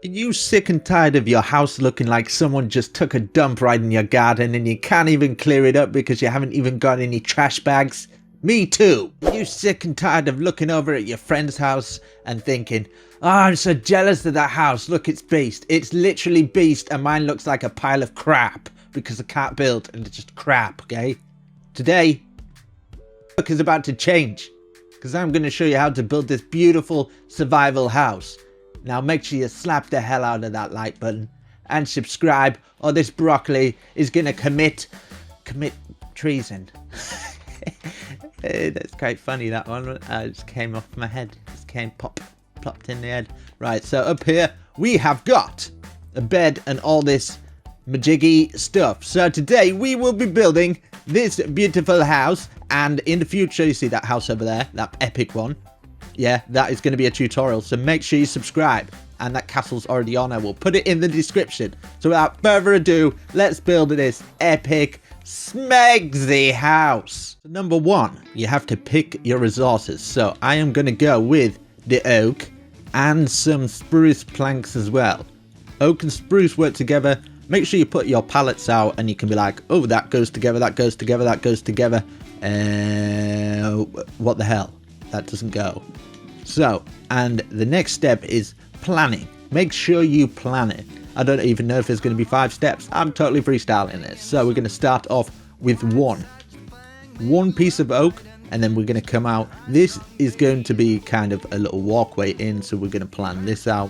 Are you sick and tired of your house looking like someone just took a dump right in your garden and you can't even clear it up because you haven't even got any trash bags? Me too! Are you sick and tired of looking over at your friend's house and thinking, oh, I'm so jealous of that house, look, it's beast. It's literally beast and mine looks like a pile of crap because I can't build and it's just crap, okay? Today, look is about to change because I'm going to show you how to build this beautiful survival house. Now make sure you slap the hell out of that like button and subscribe or this broccoli is going to commit treason. That's quite funny, that one. It just came off my head. Just came plopped in the head. Right, so up here we have got a bed and all this majiggy stuff. So today we will be building this beautiful house, and in the future, you see that house over there, that epic one. Yeah, that is going to be a tutorial, so make sure you subscribe. And that castle's already on. I will put it in the description. So without further ado, let's build this epic smegsy house. So number one, you have to pick your resources. So I am going to go with the oak and some spruce planks as well. Oak and spruce work together. Make sure you put your pallets out and you can be like, oh, that goes together, that goes together, that goes together. What the hell? That doesn't go. So, and the next step is planning. Make sure you plan it. I don't even know if there's going to be 5 steps. I'm totally freestyling this. So we're going to start off with one piece of oak, and then we're going to come out. This is going to be kind of a little walkway in, so we're going to plan this out.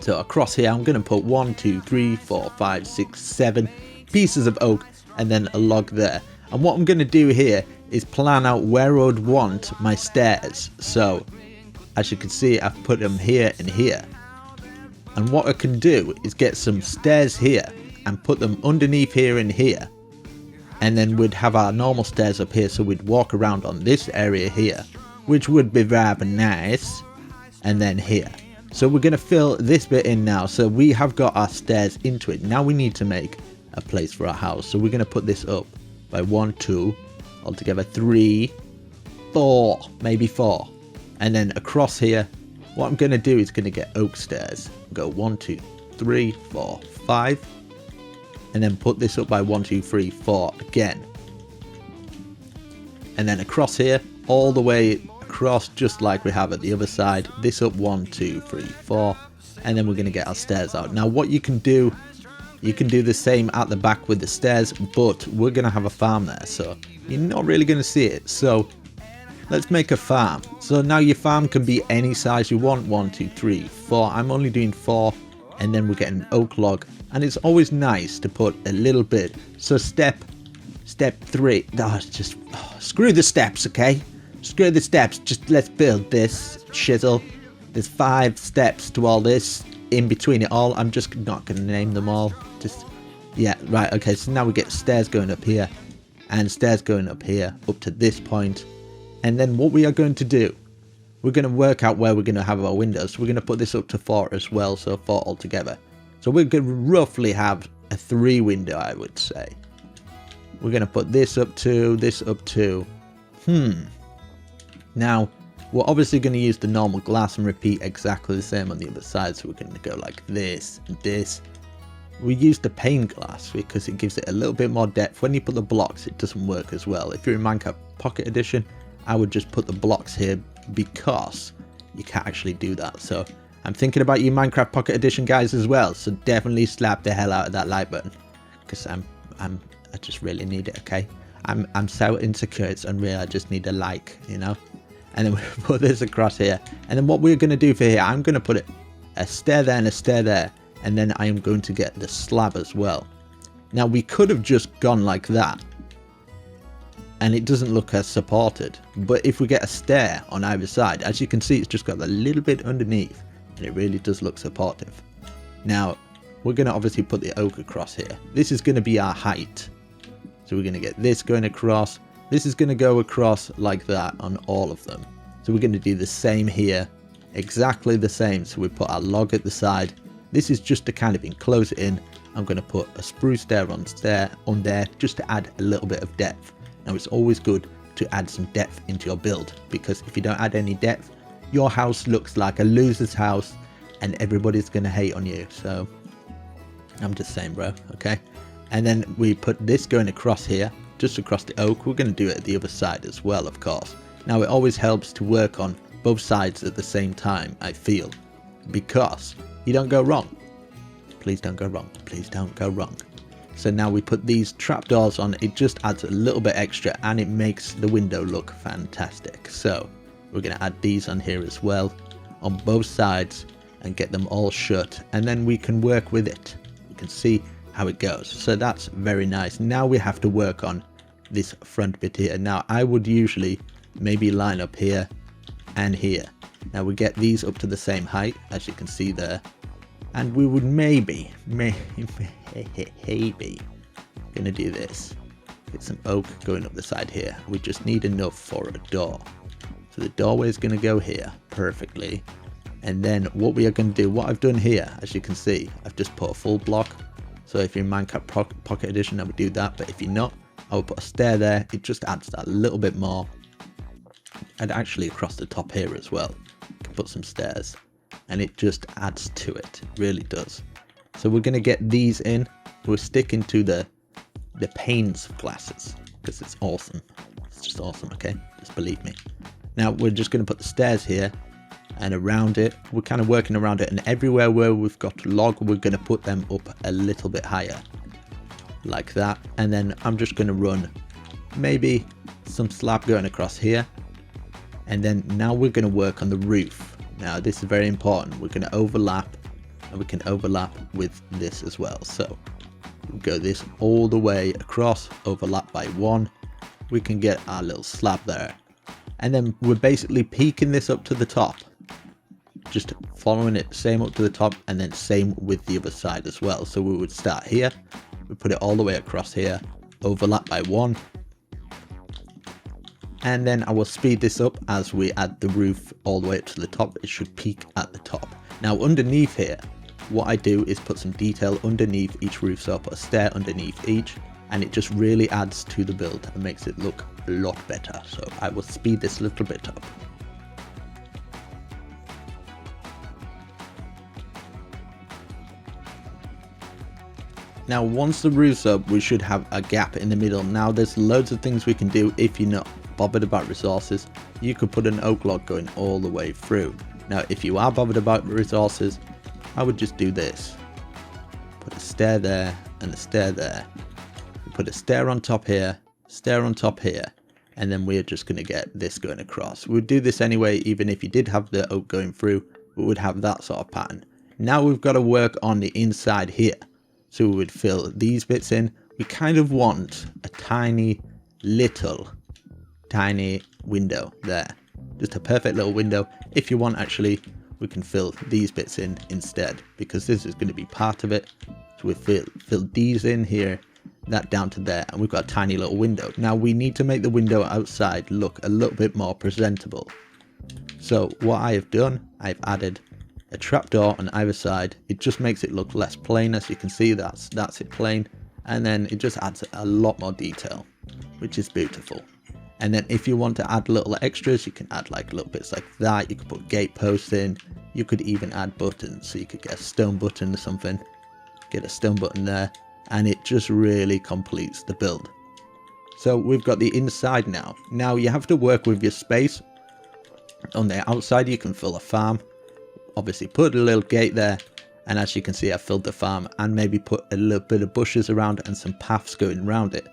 So across here, I'm going to put 1, 2, 3, 4, 5, 6, 7 pieces of oak, and then a log there. And what I'm going to do here is plan out where I would want my stairs. So as you can see, I've put them here and here. And what I can do is get some stairs here and put them underneath here and here. And then we'd have our normal stairs up here, so we'd walk around on this area here, which would be rather nice. And then here. So we're going to fill this bit in now. So we have got our stairs into it. Now we need to make a place for our house. So we're going to put this up by 1, 2, altogether 3, 4, maybe 4. And then across here, what I'm going to do is going to get oak stairs. Go 1, 2, 3, 4, 5. And then put this up by 1, 2, 3, 4 again. And then across here, all the way across, just like we have at the other side. This up 1, 2, 3, 4. And then we're going to get our stairs out. Now what you can do the same at the back with the stairs, but we're going to have a farm there. So you're not really going to see it. So let's make a farm. So now your farm can be any size you want. 1, 2, 3, 4. I'm only doing 4. And then we're getting an oak log. And it's always nice to put a little bit. So step 3. Oh, it's just screw the steps, okay? Screw the steps. Just let's build this shizzle. There's 5 steps to all this. In between it all, I'm just not going to name them all. Just, yeah, right, okay. So now we get stairs going up here. And stairs going up here. Up to this point. And then what we are going to do, we're going to work out where we're going to have our windows. We're going to put this up to 4 as well, so 4 altogether. So we're going to roughly have a 3 window, I would say. We're going to put this up to, this up to. Now, we're obviously going to use the normal glass and repeat exactly the same on the other side. So we're going to go like this and this. We use the pane glass because it gives it a little bit more depth. When you put the blocks, it doesn't work as well. If you're in Minecraft Pocket Edition, I would just put the blocks here because you can't actually do that. So I'm thinking about you Minecraft Pocket Edition guys as well. So definitely slap the hell out of that like button because I just really need it. Okay, I'm so insecure, it's unreal. I just need a like, you know. And then we put this across here. And then what we're going to do for here, I'm going to put it a stair there and a stair there. And then I am going to get the slab as well. Now we could have just gone like that. And it doesn't look as supported. But if we get a stair on either side, as you can see, it's just got a little bit underneath. And it really does look supportive. Now, we're going to obviously put the oak across here. This is going to be our height. So we're going to get this going across. This is going to go across like that on all of them. So we're going to do the same here. Exactly the same. So we put our log at the side. This is just to kind of enclose it in. I'm going to put a spruce stair on there just to add a little bit of depth. Now it's always good to add some depth into your build, because if you don't add any depth, your house looks like a loser's house and everybody's gonna hate on you. So I'm just saying, bro. Okay. And then we put this going across here, just across the oak. We're gonna do it at the other side as well, of course. Now it always helps to work on both sides at the same time, I feel, because you don't go wrong. Please don't go wrong. Please don't go wrong. So now we put these trapdoors on. It just adds a little bit extra and it makes the window look fantastic. So we're going to add these on here as well on both sides and get them all shut, and then we can work with it. You can see how it goes. So that's very nice. Now we have to work on this front bit here. Now I would usually maybe line up here and here. Now we get these up to the same height, as you can see there, and we would maybe gonna do this. Get some oak going up the side here. We just need enough for a door. So the doorway is gonna go here perfectly. And then what we are gonna do, what I've done here, as you can see, I've just put a full block. So if you're in Minecraft Pocket Edition, I would do that, but if you're not, I would put a stair there. It just adds that a little bit more. And actually across the top here as well, you can put some stairs, and it just adds to it. It really does. So we're going to get these in. We're sticking to the panes of glasses because it's awesome. It's just awesome. Okay, just believe me. Now we're just going to put the stairs here and around it. We're kind of working around it, and everywhere where we've got log, we're going to put them up a little bit higher like that. And then I'm just going to run maybe some slab going across here. And then now we're going to work on the roof. Now this is very important. We're going to overlap, and we can overlap with this as well. So we'll go this all the way across, overlap by 1. We can get our little slab there. And then we're basically peaking this up to the top. Just following it same up to the top, and then same with the other side as well. So we would start here. We put it all the way across here, overlap by 1. And then I will speed this up as we add the roof all the way up to the top. It should peak at the top. Now underneath here, what I do is put some detail underneath each roof. So I'll put a stair underneath each, and it just really adds to the build and makes it look a lot better. So I will speed this a little bit up. Now once the roof's up, we should have a gap in the middle. Now there's loads of things we can do if you're not bothered about resources. You could put an oak log going all the way through. Now if you are bothered about resources, I would just do this. Put a stair there and a stair there. We put a stair on top here, stair on top here, and then we're just going to get this going across. We would do this anyway, even if you did have the oak going through, we would have that sort of pattern. Now we've got to work on the inside here. So we would fill these bits in. We kind of want a tiny window there. Just a perfect little window. If you want, actually, we can fill these bits in instead, because this is going to be part of it. So we fill these in here, that down to there, and we've got a tiny little window. Now we need to make the window outside look a little bit more presentable. So what I have done, I've added a trapdoor on either side. It just makes it look less plain. As you can see, that's it plain, and then it just adds a lot more detail, which is beautiful. And then if you want to add little extras, you can add like little bits like that. You could put gate posts in. You could even add buttons, so you could get a stone button or something, get a stone button there, and it just really completes the build. So we've got the inside now. Now you have to work with your space. On the outside you can fill a farm, obviously put a little gate there, and as you can see, I filled the farm, and maybe put a little bit of bushes around and some paths going around it.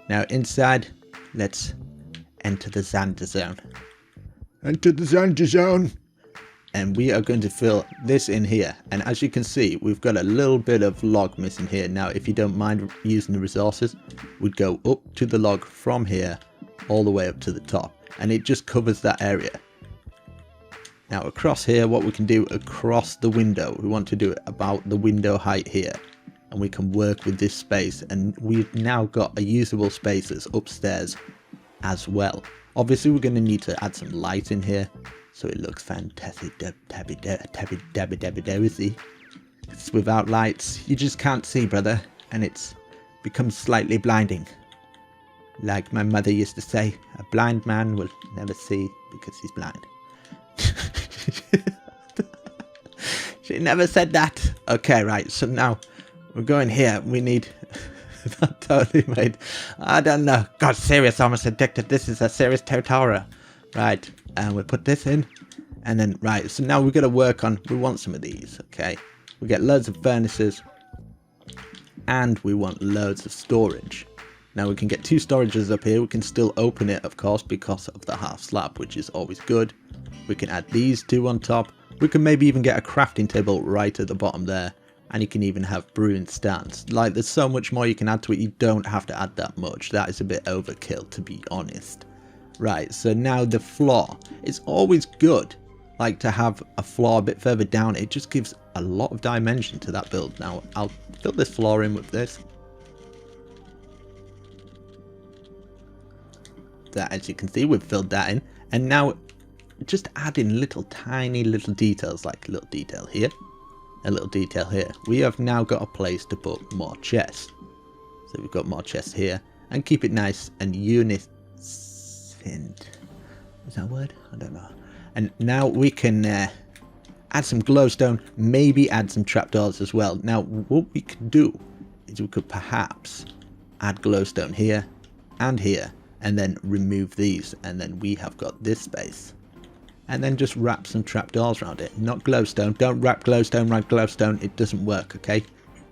Now inside, let's enter the Xander zone. Enter the Xander zone. And we are going to fill this in here, and as you can see, we've got a little bit of log missing here. Now if you don't mind using the resources, we'd go up to the log from here all the way up to the top, and it just covers that area. Now across here, what we can do across the window, we want to do it about the window height here, and we can work with this space, and we've now got a usable space that's upstairs as well. Obviously we're going to need to add some light in here so it looks fantastic. It's without lights, you just can't see, brother, and it's becomes slightly blinding. Like my mother used to say, a blind man will never see because he's blind. She never said that. Okay, right. So now we're going here. We need... that totally made... I don't know. God, serious. Almost addicted. This is a serious tutorial. Right. And we'll put this in. And then, right. So now we're going to work on... We want some of these. Okay. We get loads of furnaces. And we want loads of storage. Now we can get 2 storages up here. We can still open it, of course, because of the half slab, which is always good. We can add these 2 on top. We can maybe even get a crafting table right at the bottom there. And you can even have brewing stands. Like, there's so much more you can add to it. You don't have to add that much. That is a bit overkill, to be honest. Right, so now the floor. It's always good, like, to have a floor a bit further down. It just gives a lot of dimension to that build. Now, I'll fill this floor in with this. That, as you can see, we've filled that in. And now... just adding little tiny little details, like a little detail here, a little detail here. We have now got a place to put more chests. So we've got more chests here, and keep it nice and unisynth. Is that a word? I don't know. And now we can add some glowstone, maybe add some trapdoors as well. Now what we could do is we could perhaps add glowstone here and here, and then remove these, and then we have got this space. And then just wrap some trapdoors around it. Not glowstone. Don't wrap glowstone around glowstone. It doesn't work, okay?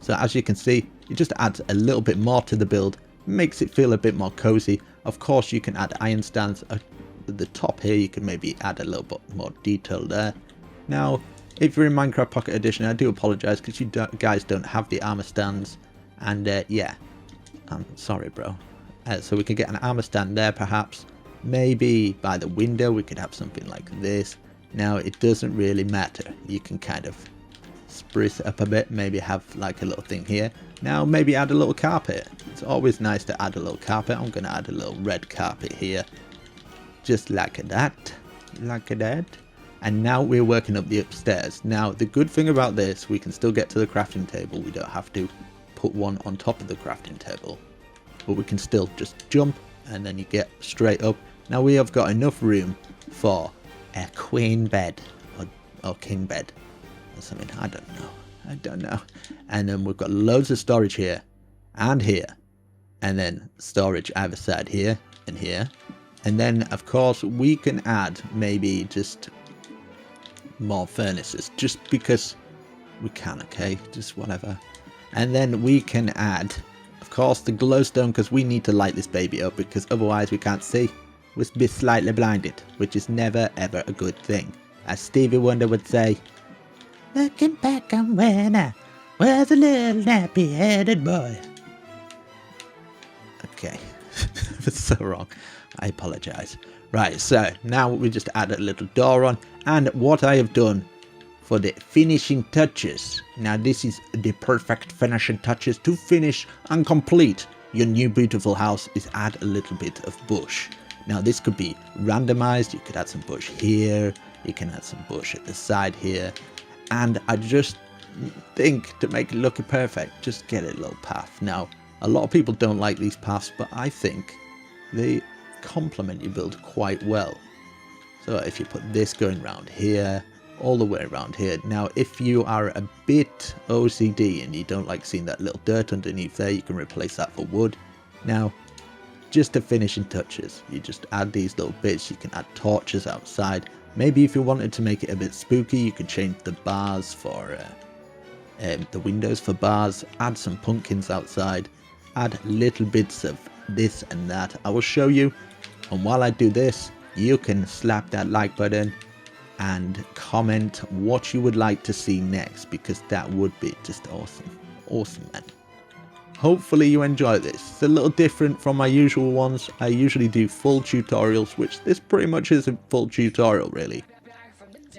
So as you can see, it just adds a little bit more to the build. Makes it feel a bit more cozy. Of course, you can add iron stands at the top here. You can maybe add a little bit more detail there. Now, if you're in Minecraft Pocket Edition, I do apologize because you guys don't have the armor stands. And yeah, I'm sorry, bro. So we can get an armor stand there, perhaps. Maybe by the window we could have something like this. Now it doesn't really matter. You can kind of spruce it up a bit. Maybe have like a little thing here. Now maybe add a little carpet. It's always nice to add a little carpet. I'm going to add a little red carpet here. Just like that. Like that. And now we're working up the upstairs. Now the good thing about this, we can still get to the crafting table. We don't have to put one on top of the crafting table. But we can still just jump and then you get straight up. Now we have got enough room for a queen bed or king bed or something. I don't know. And then we've got loads of storage here and here, and then storage either side here and here. And then of course we can add maybe just more furnaces just because we can, okay? Just whatever. And then we can add, of course, the glowstone, because we need to light this baby up, because otherwise we can't see. We'll be slightly blinded, which is never ever a good thing. As Stevie Wonder would say, looking back on when I was a little nappy-headed boy. Okay, that's so wrong. I apologize. Right, so now we just add a little door on, and what I have done for the finishing touches. Now this is the perfect finishing touches to finish and complete your new beautiful house, is add a little bit of bush. Now this could be randomized. You could add some bush here, you can add some bush at the side here, and I just think to make it look perfect, just get a little path. Now a lot of people don't like these paths, but I think they complement your build quite well. So if you put this going around here, all the way around here. Now if you are a bit OCD and you don't like seeing that little dirt underneath there, you can replace that for wood. Now just the finishing touches, you just add these little bits. You can add torches outside. Maybe if you wanted to make it a bit spooky, you could change the bars for the windows for bars, add some pumpkins outside, add little bits of this and that. I will show you, and while I do this, you can slap that like button and comment what you would like to see next, because that would be just awesome, man. Hopefully you enjoy this. It's a little different from my usual ones. I usually do full tutorials, which this pretty much is a full tutorial really,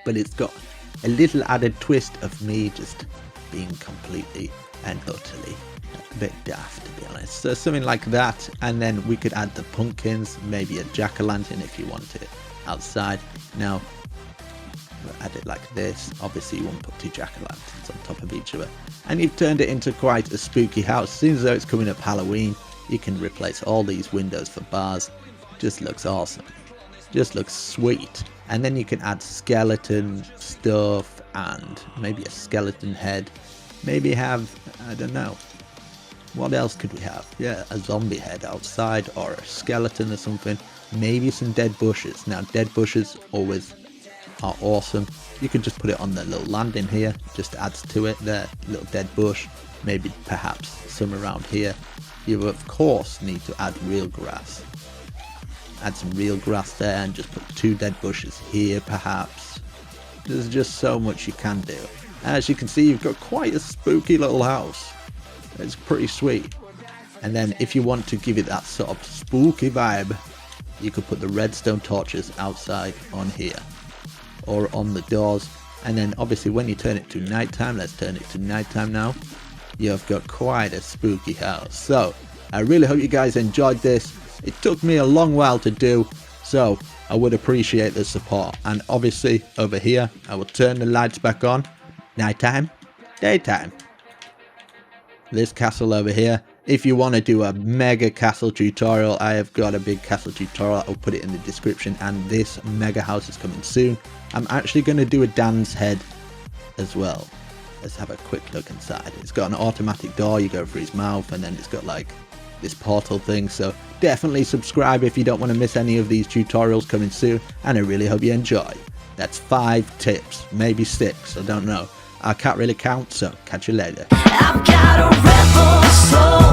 but it's got a little added twist of me just being completely and utterly a bit daft, to be honest. So something like that, and then we could add the pumpkins, maybe a jack-o'-lantern if you want it outside. Now we'll add it like this. Obviously you won't put 2 jack-o'-lanterns on top of each other, and you've turned it into quite a spooky house. Seems as though it's coming up Halloween. You can replace all these windows for bars. Just looks awesome, just looks sweet. And then you can add skeleton stuff and maybe a skeleton head. Maybe have, I don't know, what else could we have? Yeah, a zombie head outside or a skeleton or something. Maybe some dead bushes. Now, dead bushes always are awesome. You could just put it on the little landing here. Just adds to it there. Little dead bush. Maybe perhaps some around here. You of course need to add real grass. Add some real grass there and just put 2 dead bushes here perhaps. There's just so much you can do. As you can see, you've got quite a spooky little house. It's pretty sweet. And then if you want to give it that sort of spooky vibe, you could put the redstone torches outside on here or on the doors. And then obviously when you turn it to nighttime, let's turn it to nighttime now, you've got quite a spooky house. So I really hope you guys enjoyed this. It took me a long while to do, so I would appreciate the support. And obviously over here I will turn the lights back on. Nighttime, daytime. This castle over here, if you want to do a mega castle tutorial, I have got a big castle tutorial. I'll put it in the description, and this mega house is coming soon. I'm actually going to do a Dan's head as well. Let's have a quick look inside. It's got an automatic door, you go through his mouth, and then it's got like this portal thing. So definitely subscribe if you don't want to miss any of these tutorials coming soon, and I really hope you enjoy. That's 5 tips, maybe 6, I don't know. I can't really count, so catch you later. I've got a rebel soul.